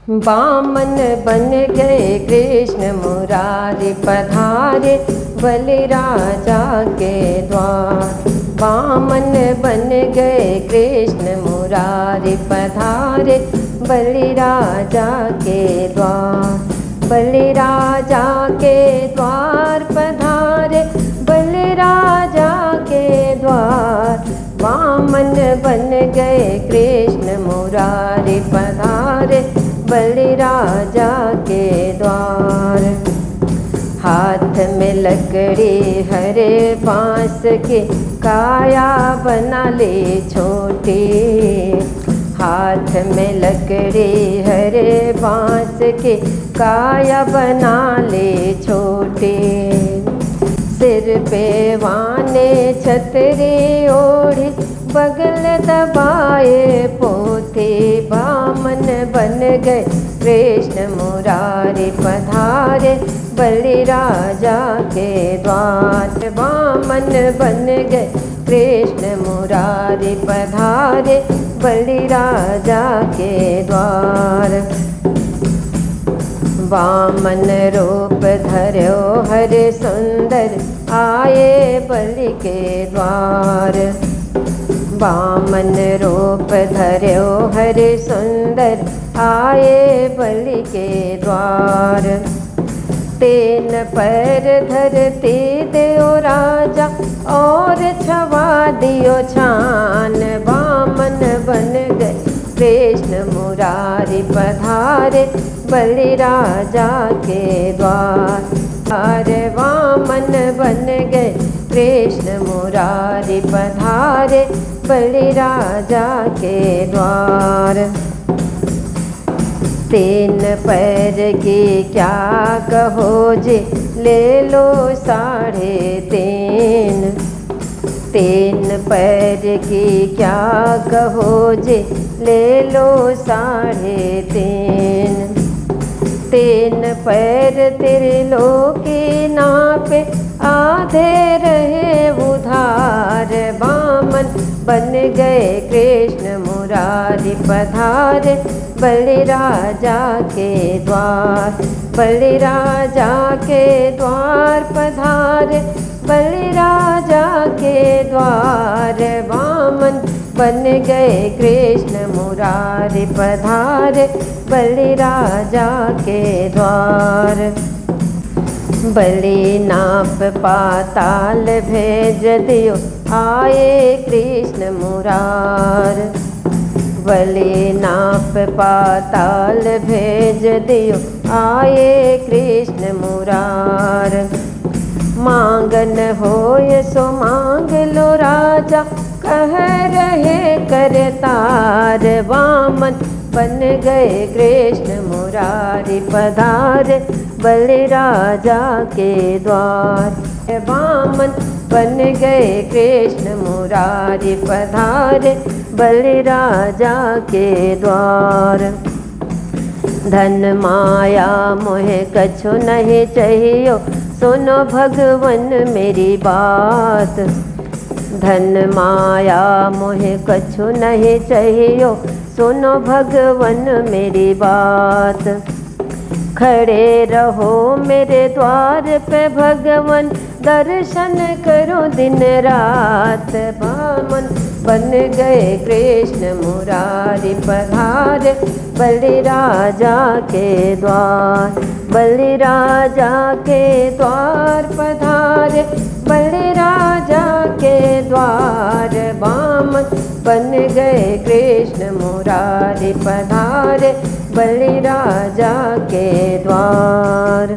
बामन बन गए कृष्ण मुरारी पधारे बलिराजा के द्वार। बामन बन गए कृष्ण मुरारी पधारे बलिराजा के द्वार। बलिराजा के द्वार पधारे बलिराजा के द्वार। बामन बन गए कृष्ण मुरारी पधारे बलिराजा के द्वार। हाथ में लकड़ी हरे बांस की काया बना ले छोटी। हाथ में लकड़ी हरे बांस की काया बना ले छोटी। सिर पे वाने छतरी ओढ़ी बगल दबाए पोथी। बामन बन गए कृष्ण मुरारी पधारे बलिराजा के द्वार। बामन बन गए कृष्ण मुरारी पधारे बलिराजा के द्वार। वामन रूप धर्यो हरे सुंदर आए बलि के द्वार। वामन रूप धर्यो हरे सुंदर आए बलि के द्वार। तेन पैर धरती देओ राजा और छवा दियो छान। वामन बन गए कृष्ण मुरारी पधारे बलिराजा के द्वार। अरे वामन बन गए कृष्ण मुरारी पधारे बलिराजा के द्वार। तीन पैर की क्या कहो जी ले लो 3.5। तीन पैर की क्या कहो जी ले लो 3.5। तीन पैर त्रिलोकी नापे आधे रहे उधार। वामन बन गए कृष्ण मुरारी पधारे बलिराजा के द्वार। बलिराजा के द्वार पधारे बलिराजा के द्वार। वामन बन गए कृष्ण मुरारी पधारे बलिराजा के द्वार। बलि नाप पाताल भेज दियो आए कृष्ण मुरार। बलि नाप पाताल भेज दियो आए कृष्ण मुरार। मांगन होय सो मांग लो राजा कह रहे करतार। वामन बन गए कृष्ण मुरारी पधारे बलिराजा के द्वार। वामन बन गए कृष्ण मुरारी पधारे बलिराजा के द्वार। धन माया मोहे कछु नहीं चाहिए सुनो भगवन मेरी बात। धन माया मोहे कछु नहीं चाहिए सुनो भगवन मेरी बात। खड़े रहो मेरे द्वार पे भगवन दर्शन करो दिन रात। वामन बन गए कृष्ण मुरारी पधारे बलिराजा के द्वार। बलिराजा के द्वार पधारे बलिराजा के द्वार। वामन बन गए कृष्ण मुरारी पधारे बलिराजा के द्वार।